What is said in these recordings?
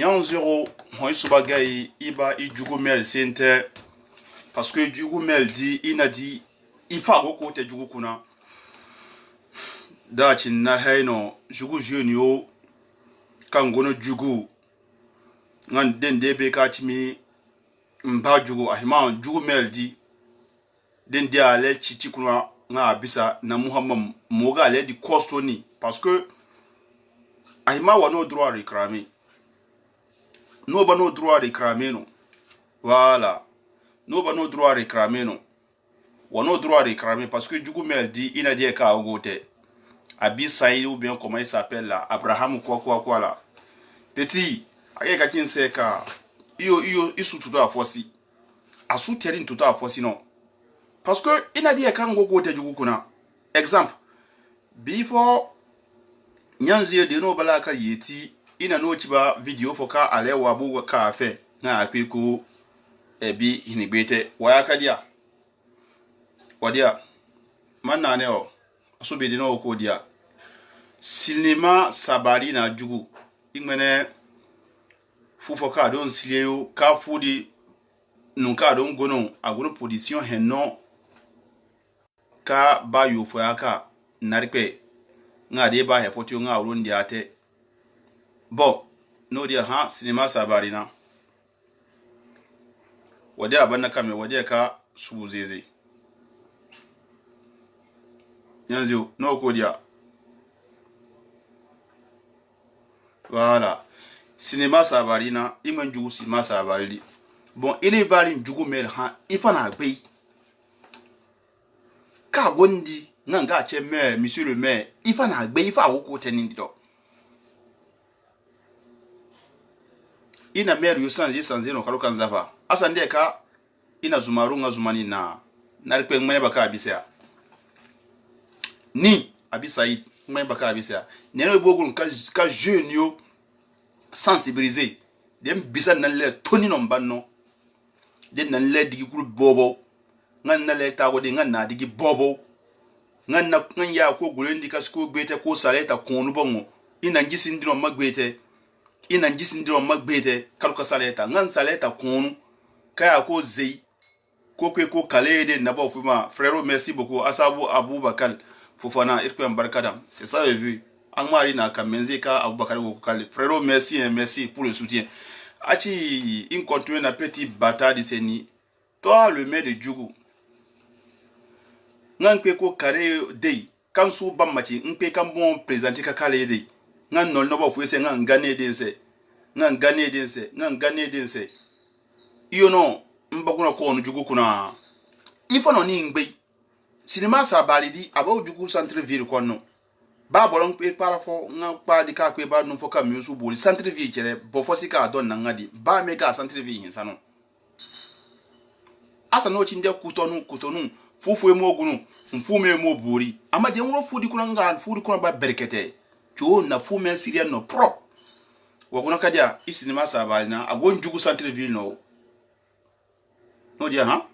Nyan zéro, moi subagay iba ijugo mel sente parce que jugo mel dit ina dit ifa goko te jugo kuna da chin na hayno jugo jeune yo kan gono jugo ngan den debe ka timi mba jugo ahima jugo mel dit den dia ale chichi kuna nga bisa na Muhammad moga ale di costoni parce que ahima wano droit réclamer. Nous avons nos droits à réclamer. Voilà. Nous avons nos droits à réclamer. Nous avons nos droits à réclamer parce que du coup, il dit, il a dit qu'à Ogote. Abi Saïd ou bien comment il s'appelle là. Abraham ou quoi là. Petit. Aïe, quelqu'un sait qu'à. Il sous tout à fois-ci. A sous terrain tout à fois-ci non. Parce que il a dit qu'à Ogote du coup, exemple. Before. Nyanzi de no balaka yeti. Ina no chiba video foka ale wabu ka afe na akwiku ebi hinibete wayaka dia wadia manna ne o so be dino ko dia sinema sabari na jugu ingmene fufoka don sileo ka fudi nunka don gono agunu position henno ka ba yo foyaka narpe ngade ba he fotio nga urundi ate. Bon, nous dire ha cinéma sabarina. Wadia banna kame wadia ka subuzeze. Nyanzio no kodia. Voilà. Cinéma sabarina, iman jugu cinéma sabarili. Bon, il est bari jugu mel ha ifana gbe. Ka gondi nanga che maire, monsieur le maire, ifana gbe ifa woko tenindiro. Ina meru yo sanze no kaluka nzava asande ka ina zumarunga zumani na narikwe ngmene baka abisa ni abisai ngmene baka abisa neno bogun ka jeune yo sensibiliser dem bisa nan le toni no mbanno den nan le digi kul bobo ngan na le ta wodi ngan na digi bobo ngan ya ko gulendi kasko gbete ko saleta konu bongo ina ngisindino magbete ina njisindiro magbete kaluka saleta ngan saleta konu kaya ko zei ko kalede naba fuma frère merci beaucoup asabu Aboubakar Fofana irpe barkadam c'est ça vu angmari na kamenzi ka Aboubakar ko kale frère merci pour le soutien achi in continue na petit bataille de seni toi le maire de Djougou ngan ko kare dei kansu bammachi npe kan bon présenter ka kale dei ngan nol no ba fu ese ngan gane dense iyo no mbakuna ko onu jugu kuna ifo no ni ngbe cinema sa balidi aba jugu centre ville ko no ba bolon pe parafo ngan pa di ka kwe ba no foka mi su boli centre ville kere bo fosi ka don na ngadi ba me ka centre ville hinsa no asa no chinde kutonu fufu emo gunu mfu me mo bori ama de nro fudi kuna ngal fudi kuna ba berkete cho na fu men sirian no prop wakuna kadia isinima sabalina agon jugu centre ville no dia ha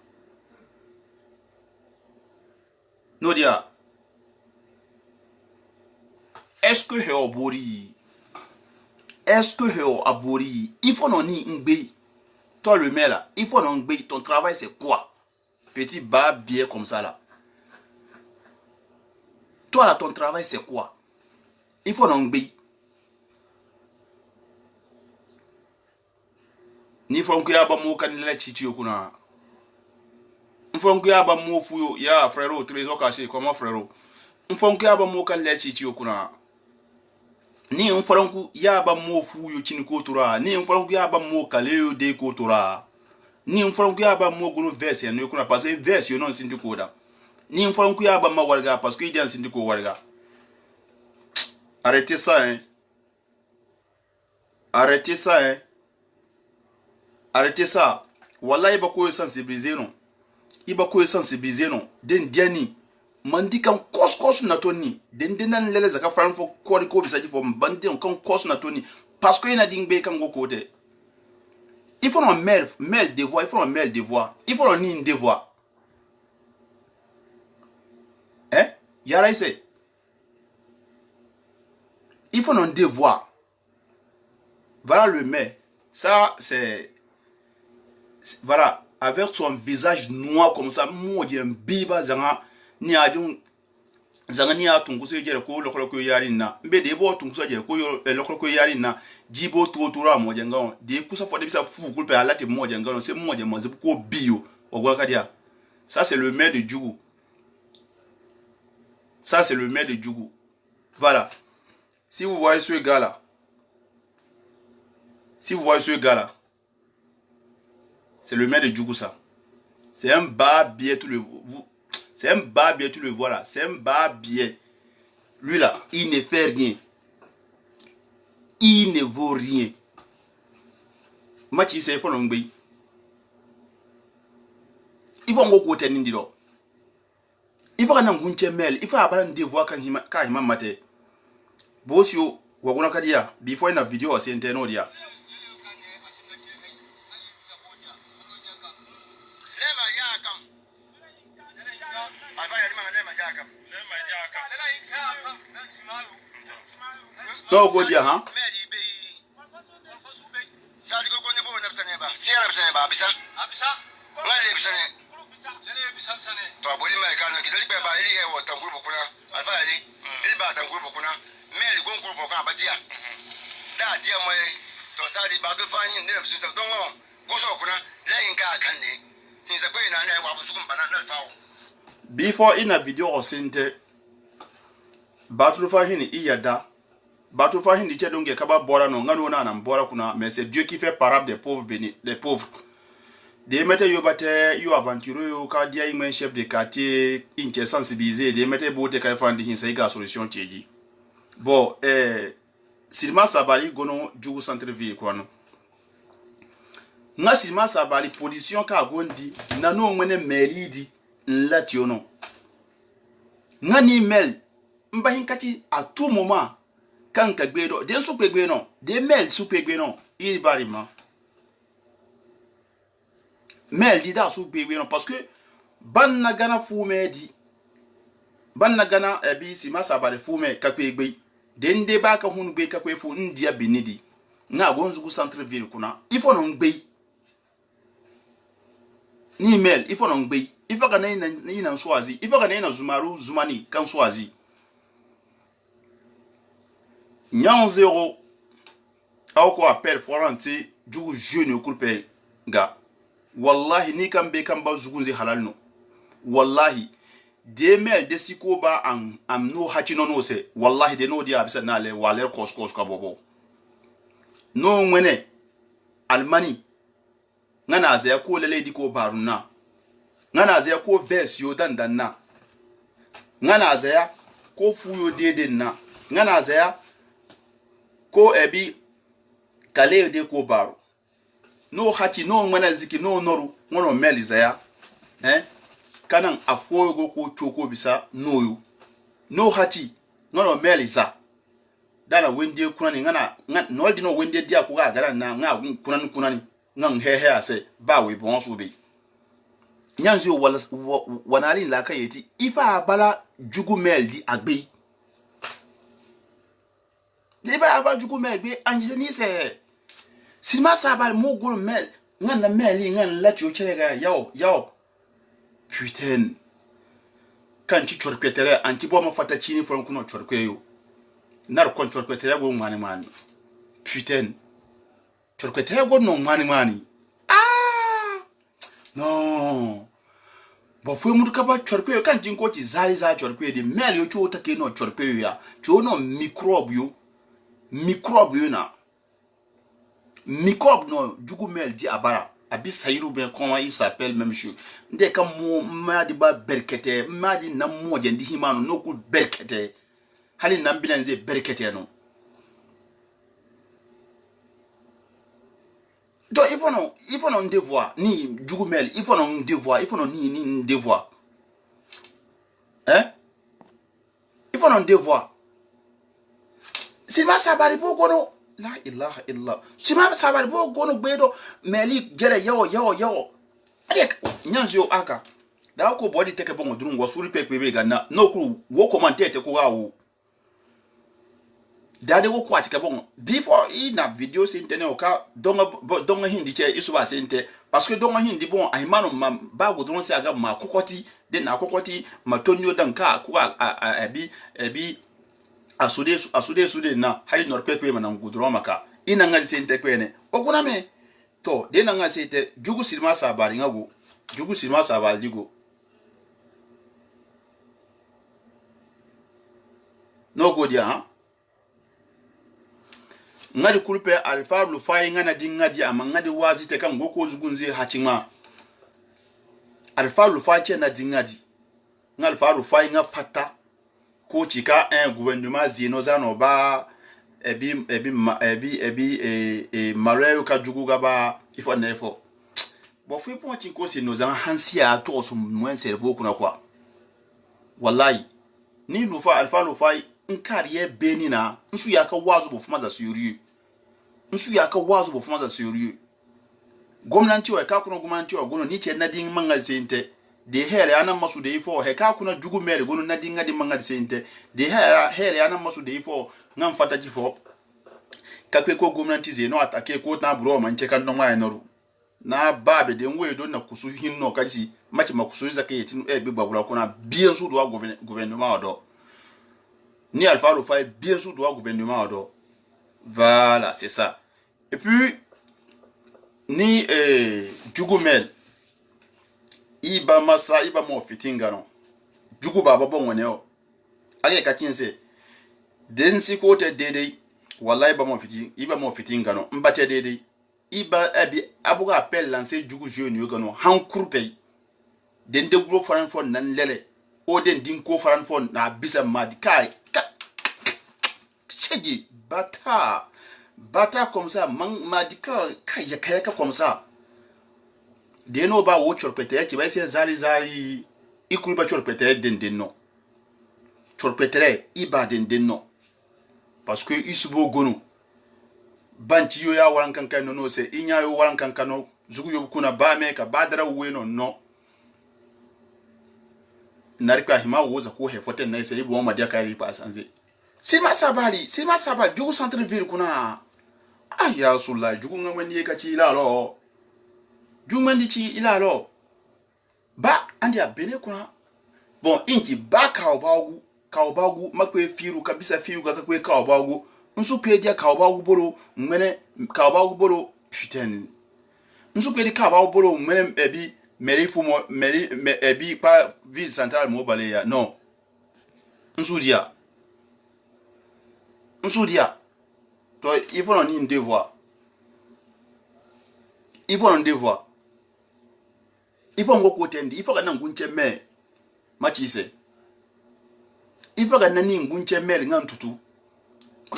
no dia est-ce que he obori il faut non ni ngbe toi le maire là il faut non ngbe ton travail c'est quoi petit bas bien comme ça là toi là ton travail c'est quoi il faut non ngbe ni fonku ya ba mo kan la chichi okuna mfonku ya ba mo fuyo ya frère trésor caché comment frère mfonku ya ba mo kan la chichi okuna ni mfonku ya ba mo fuyo chini ko tura ni mfonku ya ba mo kale de ko tura ni mfonku ya ba mo gunu verse no okuna parce que verse yo non sindi ko da ni mfonku ya ba ma warga parce que il dan sindi ko warga arrêtez ça. Wallahi ba ko sensibiliser non. Iba ko sensibiliser non. Den diani mandi kan kos na toni. Den nan lele zaka fran fo ko bisaji fo bandi kan kos na toni parce que ina dingbe kan go côté. Il faut un mail devoir, il faut un mail devoir. Il faut un ni devoir. Hein? Yara ici. Il faut un devoir. Voilà le mail. Ça, c'est... Voilà, avec son visage noir comme ça, moi, j'ai un biba, zanga, ni a dû... Zanga ni a ton cousin, j'ai ko lokolo ko yari na. Mbe de bo ton cousin, j'ai ko lokolo ko yari na. Jibo to ra mo jengano. De kusa fo de bisa fu kulpe alati mo jengano. C'est mo jengano, c'est ko bio. Ogwa kadia. Ça, c'est le maire de Djougou. Ça, c'est le maire de Djougou. Voilà. Si vous voyez ce gars-là, c'est le maire de Djougou, ça. C'est un barbier, tu le vois. C'est un barbier, tu le vois là. C'est un barbier. Lui là, il ne fait rien. Il ne vaut rien. Machi, c'est fort, il faut un côté n'indiro. Il faut un gunche mail. Il faut avoir un devoir quand il m'a maté. Bossio, wagona kadia. Before une vidéo, c'est internet dia. No go dia ha. Before in a video or sente Batrufa hini iyada Batrufa hini chedonge kaba bora no ngano na bora kuna mais c'est Dieu qui fait parable des pauvres bénis des pauvres. Des mettez yo bate yo aventureux yo ka dia un chef de quartier inche sensibiliser des mettez bote ka fandi hin sai ga solution tieji. Bon Silma Sabali gono Djougou centre ville quoi no. Nga Silma Sabali position ka gondi na no mwene mairie di la tiono. Nga ni mail mbahin kati à tout moment quand kagbedo den sou pegbe non des mail sou pegbe non il barima mail di da sou pegbe non parce que banna gana fume di banna gana bi Silma Sabali fume kakpegbe den de ba ka hunu be kakwe fu ndia benidi nga gonzugu centre ville kuna il faut non gbe ni mail il faut non gbe il faut que na na swazi il faut que na zumaru zumani kan swazi Nyan zéro Ako appel foranti Djougou jeune kulpe ga Wallahi ni kambe kamba zugunzi halal no Wallahi Demel desiko ba am no hachi no se Wallahi de no dia abisa na le waler kos ka bobo No mwene Almani Ngana zaya ko lele di ko baruna Ngana zaya ko versio dandanna Ngana zaya ko fuyo deden na Ngana zaya ko ebi kale de ko baro no hati no ngwana ziki no noru ngono melizaya kanan afogo ko choko bisa noyu no hati ngono meliza dana wende kunani ngana no di no wende dia ko ga gara na nga kunani ngang hehe ase ba we bon so be nyanzo wanali la kayeti ifa bala Djougou mel di agbe Liba aba Djougou mel be anjini se Silma Sabali mo gol mel ngana mel ngan la tio cherega yaw putain kan ci chorpetere anti bo ma fata chini fon kuno chorpeyo nar kon chorpetere go mani putain chorpetere go no mani non bo fu mu ka ba chorpeyo kan tin ko ci zali za chorpeyo de mel yo cho take no chorpeyo ya cho no microbe yo na microbe no Djougou mel di abara abi Saïrou ben comment il s'appelle même chose ndé kam mo madi ba berkete madi nam mo je ndi himano no ku berkete hali nam bilanze berkete no donc il faut non devoir ni Djougou mel il faut non devoir ni devoir il faut non devoir Silma Sabali bo gono la ilaha illa Silma Sabali bo gono gbedo meli jere yawo adek nyanzo aka da ko body take bon drum wo suri pepe be ganna no ku wo commenter te ko gawo dade wo kwati ka bon before ina video sente ne oka donga hindi che isuba sente parce que donga hindi bon ahimano ba go don se aga ma kokoti de na kokoti ma tonyo dan ka ku abi asude na hali nor pepe mana ngudro maka ina ngali sente kwene okuna me to de na ngali sente jugu silma sabari ngago jugu silma sabali digo no go dia ha ngadi kulpe alfa lu fay ngana di ngadi ama ngadi wazi te kan goko zugunze hachima alfa lu fa che na di ngadi ngal fa lu fay nga pata ko chika un gouvernement zino zano ba malayo ka jugu gaba ifo nefo bo fu po chinko se no zan hansia to so mwen servo kuna kwa wallahi ni lu fa alfa lu fay nkariye benina nsu yaka wazu bo fuma za suyuri nsu yaka wazu bo fuma za suyuri gomnanti wa ka kuna gomnanti wa gono ni che na din mangal sente de here ana masu de ifo he ka kuna jugu mere gono na din ngadi mangal sente de here ana masu de ifo ngam fata ji fo ka kwe ko gomnanti ze no atake ko na bro man che kan no ma enoru na babe de ngwe do na kusu hinno kaji machi makusu za ke tin be babula kuna bien su do gouvernement odo ni Alpha le fait bien sûr droit gouvernement ado. Voilà, c'est ça. Et puis ni Jugumel iba masa iba mo fitinga no. Jugu baba bon woneo. Ale ka kinse. Den si ko te dede wallahi iba mo fitinga no. Mbate dede iba abi abuga appel lancer Jugu jeune yo gano han kurpe. Den de gro faran fon nan lele. O den din ko faran fon na bisa madi kai chegi bata comme ça madika kaya comme ça de no ba wo chorpete ti ba se zari ikuru ba chorpete den no chorpete iba den no parce que isubo gono banti yo ya waran kankan no se inya yo waran kankan no zugu yo kuna ba me ka badara we no narika hima wo za ko hefoten na se ibo ma dia kari pa sanze Sima sabali jugu centre ville kuna ya sulla jugu ngamani ka ci ila lo jugu mandi ci ila lo ba andi abene kuna bon inki ba kaobagu makwe firu kabisa firu ga kwe kaobagu nsu pedia kaobagu boro ngene kaobagu boro putain nsu pedia kaobagu boro ngene ebi ebi pa ville centrale mo bale ya non nsu dia to il faut en une devoir il faut ngoko tendi il faut kana ngunche me machise il faut kana ni ngunche me ngantutu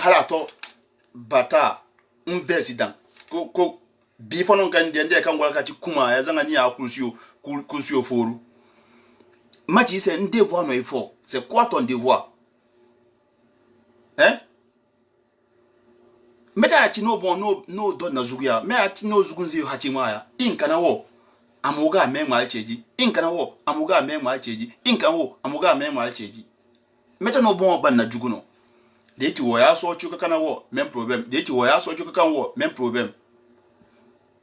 hala to bata president ko bi faut non kan dende kan gwala kati kuma ya zanga ni akunsiyo foru machise un devoir no il faut c'est quoi ton devoir hein meta ati no bon no do na zuguya me ati no zugunzi hachimaya inkana wo amuga me ngwa cheji inkana wo amuga me ngwa cheji inkan wo amuga me ngwa cheji meta no bon ban na juguno de ti wo ya so chuka kana wo même problème de ti wo ya so chuka kan wo même problème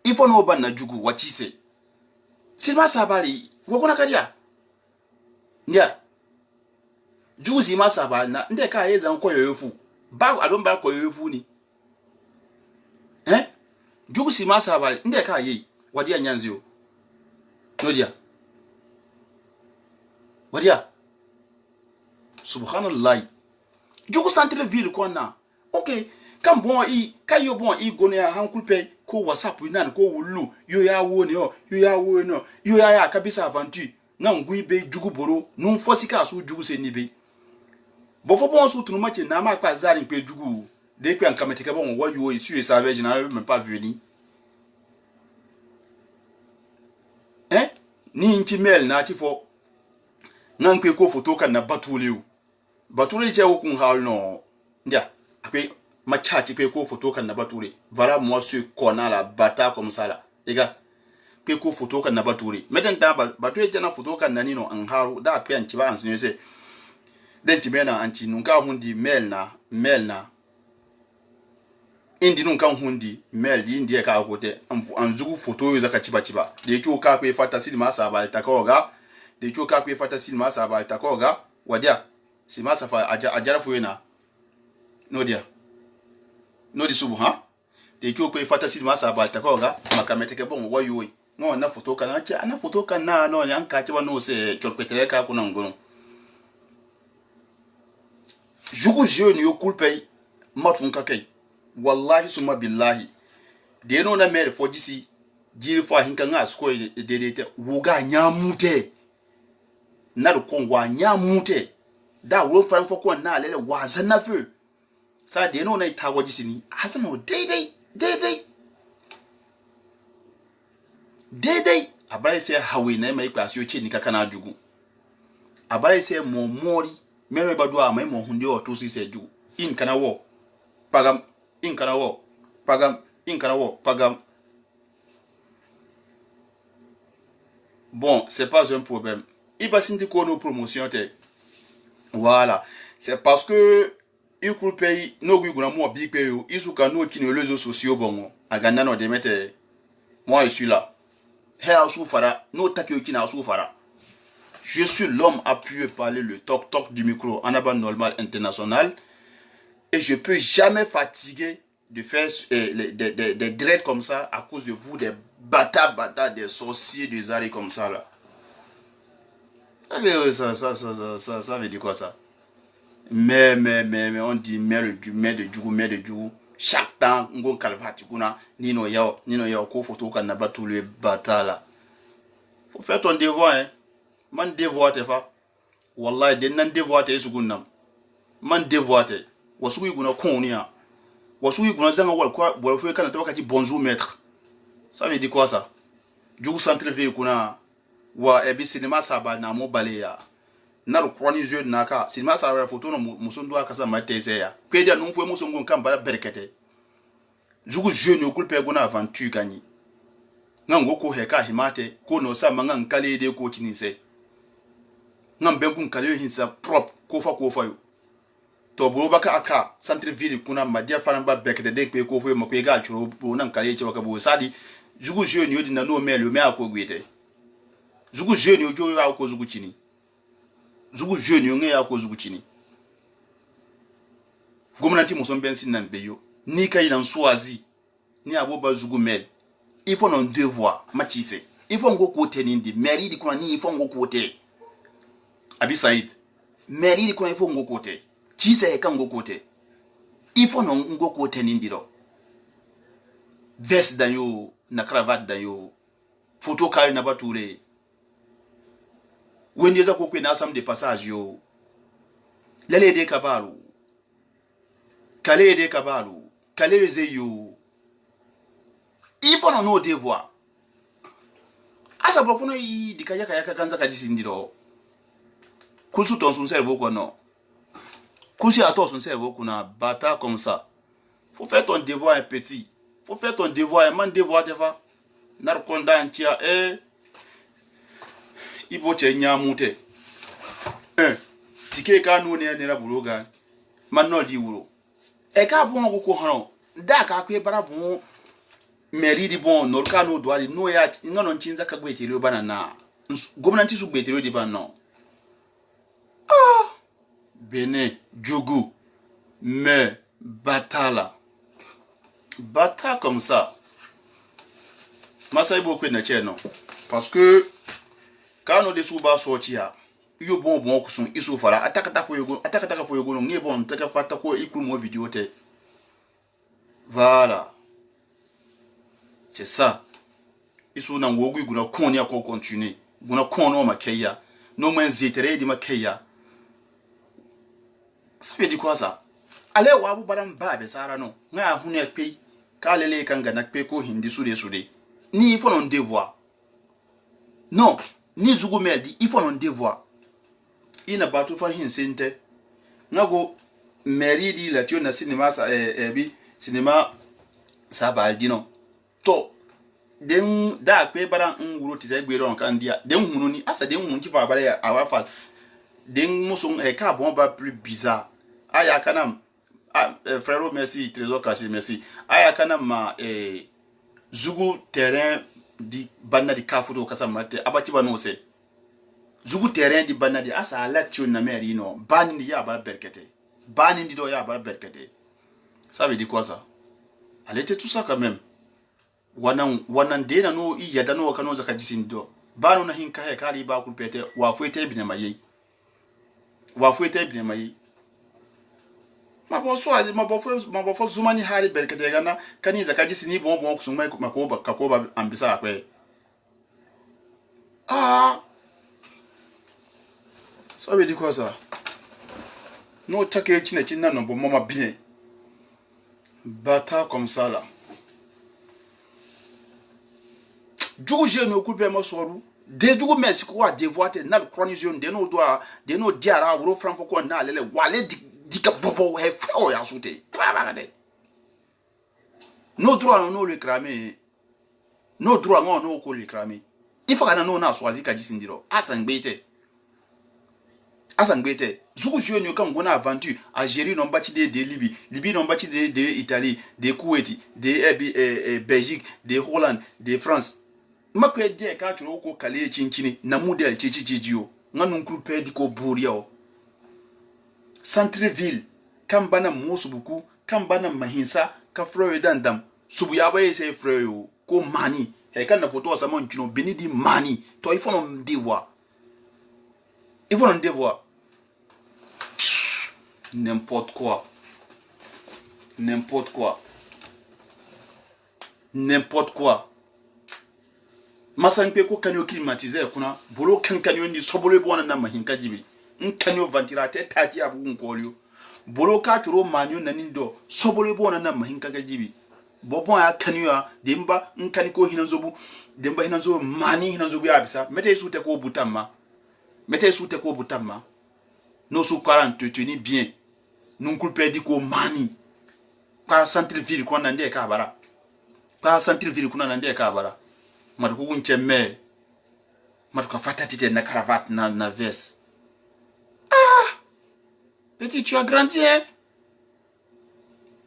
il faut no ban na jugu wachise silma sabali wo kuna kadia ndia jugu silma sabali na nde ka yeza nko yoyofu ba adon ba ko yoyofu ni jugu silma sabali nde ka yi wadia nyanzio nodia wadia subhanallah jugu centre ville kona okay kan bon kayo bon gono ya hankulpe ko whatsapp nan ko wulu yo ya wo ne yo ya kabisa aventure nan gui be jugu boro nun fosika su jugu se ni be bo fo bon su tunu mache na ma kwa zari pe jugu de pe an kamete ka bon wo yo isu e savage na même pas venu ni nti mail na ti fo nan pe ko photo kan na batuleu je wo kun hal no ndia ape ma chachi pe ko photo kan na bature voilà moi ce qu'on a la bata comme ça là les gars pe ko photo kan na bature maintenant bature jana photo kan na nino an haru da pe an ti ba an sinese den ti mena an ti nunka hundi mail na indi nun kan hundi mel di indi ka akote an zugu photo yo zaka chiba de chu ka pe fata silma saba ta koga de chu ka pe fata silma saba ta koga wadia silma safa ajara fuena no dia no di subu ha de chu pe fata silma saba ta koga makamete ke bon wayo no na photo kana cha ana photo kana no yan ka chiba no se chokpetere ka kuna ngono jugu jeune yo kulpay matun kakai wallahi summa billahi de no na mere fo jisi jiri fo hinka nga sko de wuga nyamute na ru kon wa nyamute da wo fran fo kon na lele wa zanna fe sa de no na ita wajisi ni asano daidai abare se hawe na mai kwasi o che ni kaka na jugu abare se mo mori mere badua mai mo hunde o to si se jugu in kana wo pagam in kana wo pagam. Bon, c'est pas un problème. Il va s'indiquer qu'on nos promotions. Voilà. C'est parce que il coule pays, nos gouvernements moi big pays, ils sont canaux qui ne les réseaux sociaux bon. À Ghana no demete. Moi je suis là. Hea soufara, no takio qui na soufara. Je suis l'homme appuyé parler le toc du micro en abat normal international. Et je peux jamais fatiguer de faire des dreads comme ça à cause de vous, des bâtards, des sorciers, des arrêts comme ça là. Ça veut dire quoi ça? Mais on dit mais de Djougou. Chaque temps, on go calvati kuna nino yao ko photo kana ba tous les bâtards là. Faut faire ton devoir hein. Man devoir te fa. Wallahi den nan devoir te sugunam. Man devoir te. Wasu iguna konia. Wasu iguna zanga wal kwa wal fwe kana tabaka bonjour maître. Ça veut dire quoi ça? Djougou centre-ville kuna wa ebi cinéma saba na mo baleya. Na ro kroni jeu naka cinéma saba photo no musondo akasa matese ya. Pedia no fwe musongo nkamba berkete. Djougou jeune okulpe gona aventure gagner. Ngango ko heka himate ko no sa manga nkale de ko tinise. Ngambe kun kale hinsa prop ko fa yo. To bro baka aka centre ville kuna madia faramba bekete de pe ko fo mo pe ga churo bo nan kale che wakabo sadi jugu jeune yo dina no mele me akogwete jugu jeune yo jo ya ko zugu chini jugu jeune yo nge ya ko zugu chini gomnati mo so bensin nan beyo ni kai nan suazi ni aboba zugu mel il faut non devoir machise il faut ngo kote nindi mairie di kuna ni il faut ngo kote abi said mairie di kuna il faut ngo kote chise ka ngo kote il faut non ngo kote nindi do veste dan yo na cravate dan yo photo kay na bature wende za ko kwe na sam de passage yo lele de kabaru kale ze yo il faut non devoir asa profono yi dikaya kaya kanza kadisindiro kusu ton son cerveau quoi non kusi à ton son cerveau kuna bata comme ça faut faire ton devoir un petit faut faire ton devoir un man devoir te fa nar konda ntia ibo che nyamute tike ka no ne ne rabuloga man no di wuro e ka bon ko hano da ka kwe bara bon mairie di bon no ka no doali no ya ngano nchinza ka gwetiri bana na gomnati su gwetiri di bana no Bene Djougou mais batala bata comme ça masai beaucoup na cheno parce que quand on desuba sortia yo bon kusun isu fara ataka fo yogo ngi bon taka fata ko ikru mo vidéo te voilà c'est ça isu na ngogu iguna koni akon continuer guna kono makeya no men zitere di makeya. Ça veut dire quoi ça? Allez wa bu badam babe sara no nga hunu ekpe ka lele kan ga nakpe ko hindi sude ni il faut non devoir non ni zugu meldi il faut non devoir ina batu fa hin sente ngago mairie di la tio na cinéma sa bi cinéma sa baldino to den da kpe bara nguro ti gbe ron kan dia den hunu ni asa den hunu ki fa bara ya awafa den musun ka bon ba plus bizarre aya kanam Ah, frérot, merci, trésor caché, merci. Aya kana ma zugu terrain di banna di kafudo kasa mate abati bano se. Zugu terrain di banna di asa ala tune na meri no. Bani di ya ba berkete. Bani di do ya ba berkete. Ça veut dire quoi ça? Elle était tout ça quand même. Wanan dena no i yada no kano zaka jisindo. Bano na hinka he kali ba kulpete wa fuete bine mayi. Wa fuete bine mayi. Ma bo fo zumani hali berkete gana kani zaka jisini bon kusuma makoba kakoba ambisa akwe. Ah. Ça veut dire quoi ça? No take china no bon mama bien. Bata comme ça là. Djougou je ne coupe pas soru. De djougou merci quoi devoite na chronisation de no diara wuro franco ko na lele wale dika bobo he fo ya soute. No droit no le cramer. No droit no ko le cramer. Il faut que no na swazi ka jisindiro. Asangbete. Zugu je ne kan gona aventure Algérie non bati de Libye non bati de Italie, de Kuwait, de Belgique, de Hollande, de France. Ma pe die ka turo ko kale chinchini na model chichijiyo nganu groupe di ko buriyo centre-ville kambana mosubuku kambana mahinsa ka froyo dandam subu ya baye se froyo ko mani he kan na photo sama nchino benidi mani to ifono devoir n'importe quoi masanpe ko kanyo climatiser kuna bolo kanyo ndi sobolo bona na mahinka jibi nkanyo ventilateur taji abu ngolyo bolo ka turo manyo nanindo sobolo bona na mahinka jibi bobon ya kanyo ya demba nkani ko hinanzobu demba hinanzo mani hinanzobu ya bisa mete sute ko butama no su 40 teni bien non culpe di ko mani ka centre ville ko nande ka bara Matuku ncheme matuka fatatite na cravate na veste. Ah! Petit, tu as grandi, hein?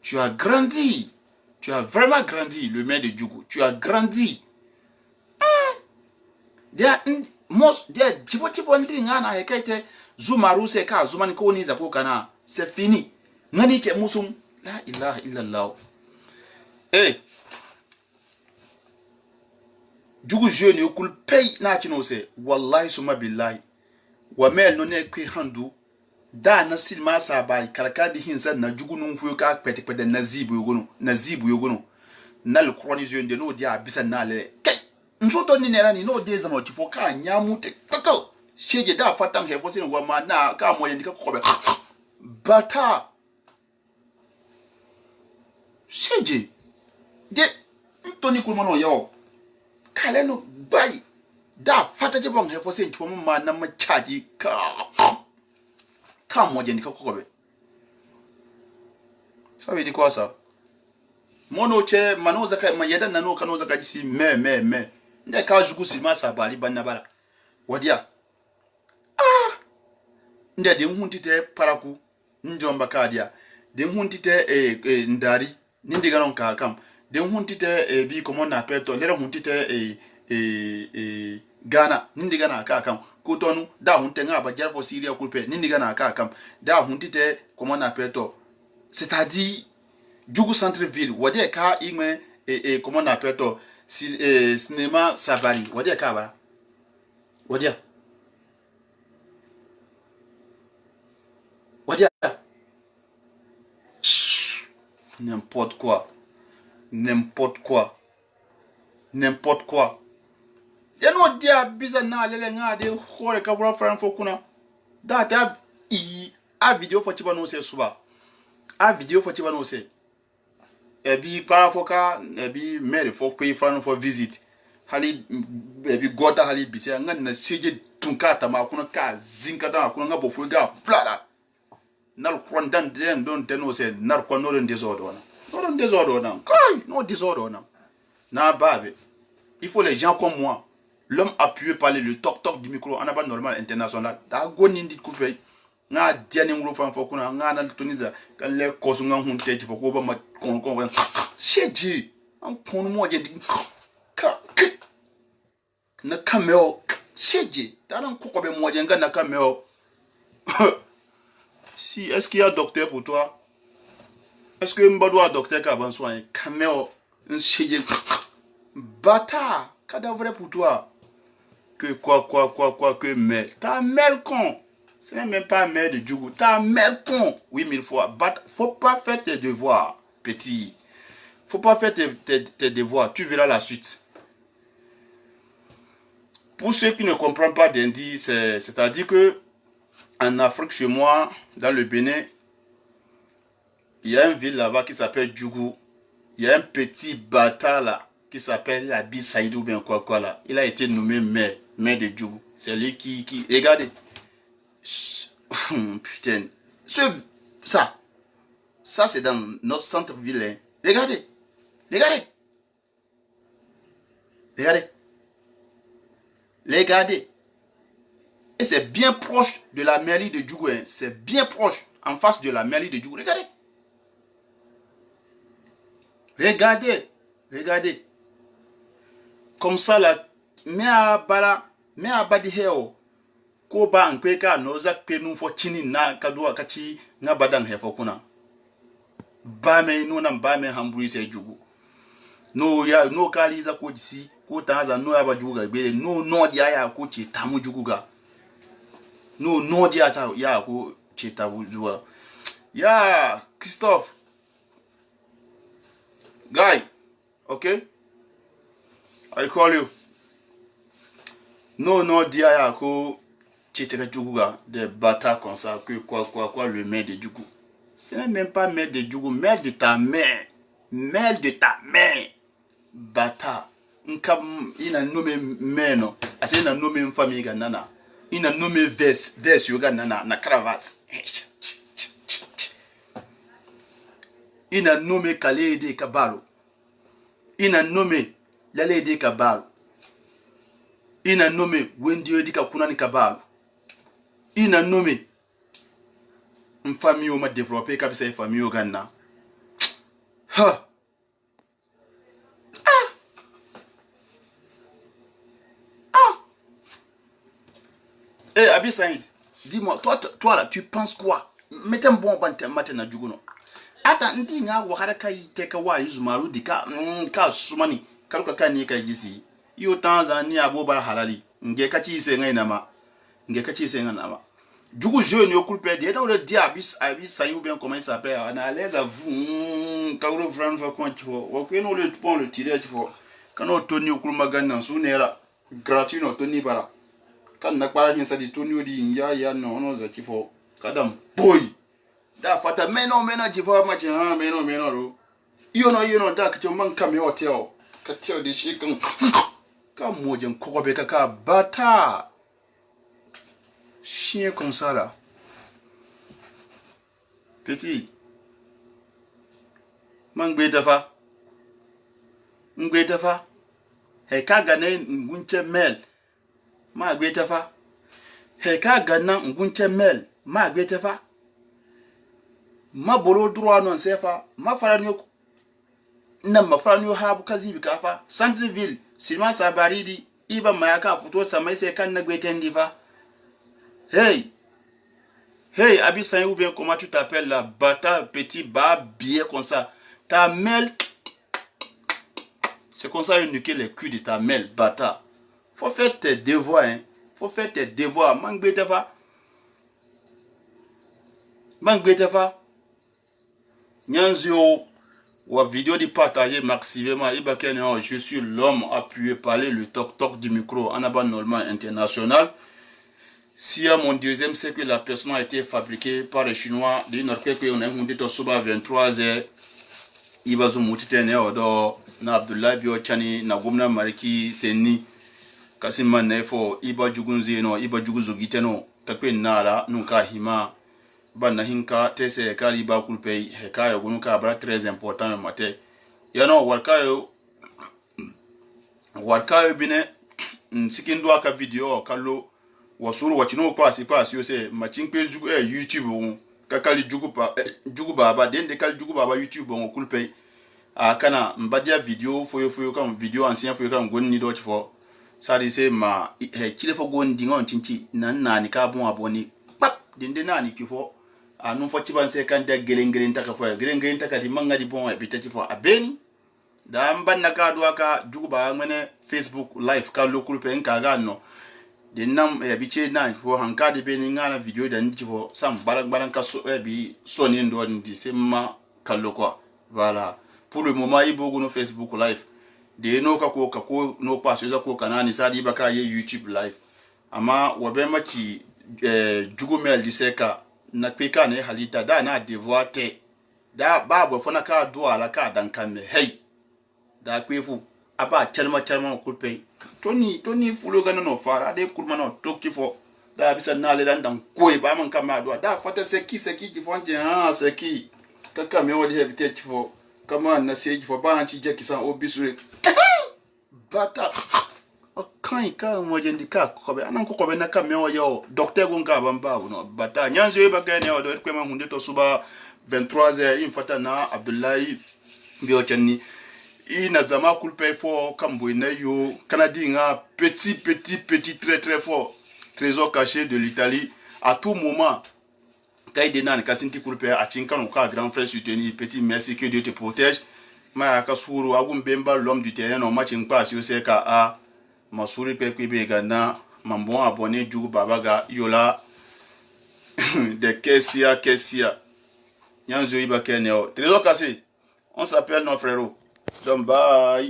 Tu as grandi. Tu as vraiment grandi, le maire de Djougou. Tu as grandi. C'est fini. La ilaha illallah. Hey! Djougou jeune yokul pay na chino se wallahi suma billahi wa mel no ne kwi handu da na silma sa bari kalaka di hinza na djougou no fuyo ka pete pete na zibu yogono na le chronisation de no dia bisa na le kai nsoto ni nera ni no de zama tifo ka nyamute kaka sheje da fatan he fo sin wa ma na ka mo yendika ko be bata sheje de ntoni kulmo no yo kaleno bay da fata je bon he fo sen tumo ma na ma charge ka mo je ni ka kokobe ça veut dire quoi ça mono che mano zaka ma yeda na no kano zaka jisi me nda ka jugu si ma sa bali banna bala wadia nda de huntite paraku njomba kadia de huntite ndari nindiga non ka kam de huntite bi comment on appelle to lera huntite Ghana nindiga na ka kam kotonu da hunte nga ba jarfo Syria kulpe nindiga na ka kam da huntite comment on appelle to c'est-à-dire Djougou centre-ville wade ka ime comment on appelle to cinéma Sabari wade ka bara wade n'importe quoi yano dia biza na lele nga de hore kabura franfo kuna that a video for chiba no se suba ebi parafoka ebi mere for pay for visit hali ebi gota hali bise nga na seje tunkata ma kuna ka zinkata kuna nga bofu ga flada nal kwandan den don teno se nar kwano den désordre kai no désordre na babe il faut les gens comme moi l'homme appuyé par le toc du micro en bas normal international da goni dit coupé nga diani ngro fan fokuna nga na toniza kan le kosu nga hunte ci foko ba ma kon sheji an kon mo je ka na kameo sheji daran ko be mo je nga na kameo. Si est-ce qu'il y a docteur pour toi? Est-ce que mbado a docteur ka ban soin kameo sheji bata cadavre pour toi? Que quoi que merde. Ta merde con. Ce n'est même pas mère de Djougou. Ta mère con. Oui, 1000 fois. Faut pas faire tes devoirs, petit. Faut pas faire tes devoirs. Tu verras la suite. Pour ceux qui ne comprennent pas d'Indi, c'est-à-dire que en Afrique, chez moi, dans le Bénin, il y a une ville là-bas qui s'appelle Djougou. Il y a un petit bâtard là qui s'appelle Abi Saïdou, bien quoi là. Il a été nommé maire de Djougou. C'est lui qui... Regardez. Putain. Ça c'est dans notre centre-ville. Hein. Regardez. Et c'est bien proche de la mairie de Djougou. Hein. C'est bien proche. En face de la mairie de Djougou. Regardez. Comme ça là. Mais à Badiheo. Ko ba an kwe ka no za kwe nu fo chini na kadua kachi nga badan he fo kuna ba me no na ba me hamburi se Djougou no kali za ko disi ko tanza no ya ba Djougou ga be no dia ya ko che tamu Djougou ga no dia ta ya ko che tabu Djougou ya Christophe guy, okay, I call you. No dia ya ko des bâtards comme ça, que quoi, le maire de Djougou. Ce n'est même pas maire de Djougou, maire de ta mère. Maire de ta mère. Bâtard. Il a nommé maire, non. Il a nommé une famille, nana. Il a nommé veste, yoga, nana, na cravate. Il a nommé Kalé de Kabalo. Il a nommé Lale de Kabalo. Il a nommé Wendio de Kakunani Kabalo. Il a nommé une famille où m'a développé comme ça une famille au Ghana. Eh, Abi Saïd, dis-moi, toi là, tu penses quoi? Mettez un bon matin à Djougou. Attends, ndi nga wahara kai teka wa izumaru dika ka sumani kaluka kani kai jisi. Yo Tanzania abobara halali. Nge kachi ise ngai nama. Djougou jeune yo coulpe de dans le diabis Abi Saïd ou bien comment il s'appelle? On a l'air à vous kauro fran fa kon tifo. Wa kweno le pont le tirer tifo. Kana toni okulumagana sunera gratuit no toni bara. Kan na kwa hinsa di toni odi ya no za tifo. Kadam boy. Da fata meno tifo ma chi meno ro. You know da ka man kame hotel. Ka tell de shi kan ka mojen kokobe ka bata. Chien comme ça là. Petit. Mangbe tafa. Heka gane ngunche mel. Ma gbe tafa. Heka gana ngunche mel. Ma gbe tafa. Ma bolo droit non sefa. Ma faranyo. Na ma faranyo habu kazi bikafa. Centreville. Sima sabaridi. Iba mayaka puto samaise kan na gbe tendi fa. Hey, Abi Saïd ou bien comment tu t'appelles là, bâtard, petit, bas, billet comme ça. Ta mêle, c'est comme ça uniquer les culs de ta mêle, bâtard. Faut faire tes devoirs, hein. Faut faire tes devoirs. Mangbe tefa. Nyanzio, ou vidéo de partager maximalement. Je suis l'homme appuyé par le toc du micro en abat normal international. Si mon deuxième, c'est que la personne a été fabriquée par les Chinois, on a 23h, il va se monter na Abdoulaye Biochani, na Gomna Mariki, Seni, Kasima Nefo, Iba Jugunzeno, Iba Juguzugiteno, Takwe Nara, Nuka Hima, Banahinka, Tese, Kaliba Kulpei, Hekaya, Gunuka, très important en matière. Yano, Warkayo Bine, Sikindwa ka vidéo, Kalo. wasuru wachino pasi yo se machin pe jugu YouTube on kakali jugu pa jugu baba den de kal jugu baba YouTube on kulpe kana mbadia video foyo kam video ancien foyo kam gonni do fo sari se ma kile fo gondi ngon tinchi nan ni ka bon aboni pap den de nani kifo anu fo tiban se kan de gelengelen taka fo gelengelen taka di manga di bon e bitati fo abeni da mbanna ka do aka jugu ba ngene Facebook live ka lo kulpe nka ga no de nam biche na fo hanka de be ni ngana video da ndi fo sam balang ka so bi soni ndo ndi se ma kallo quoi voilà pour le moment il bogo no Facebook live de no ka ko no pass yo ko kanani sadi baka ye YouTube live ama wabe machi jugu mel di seka na peka ne halita da na devoir te da babo fona ka do ala ka dan kan me hey da kwefu aba chalma kulpe toni fulo gana no fara de kulma no tokki fo da bisa na le dan koy ba man kama do da fata seki ki fonje seki kaka me wadi hebite ki fo kama na seji fo ba anti je kisan obisure bata kan ka mo je ndika ko be anan ko be na ka me o yo docteur gonga bamba no bata nyanzo e bagane o do kwema hunde to suba 23h in fata na Abdullahi biyo channi ina zama kulpe fort kambo na yo Canadi nga petit très fort trésor caché de l'Italie à tout moment kai denan kasinti kulpe a chinkano ka grand frère soutenir petit merci que Dieu te protège ma ka suru agum bemba l'homme du terrain no match pas sur seka a masuri pepe be gana mambo abonné jugu babaga yola de kessia nyanzo iba keneo trésor caché on s'appelle nos frères. Donc bye.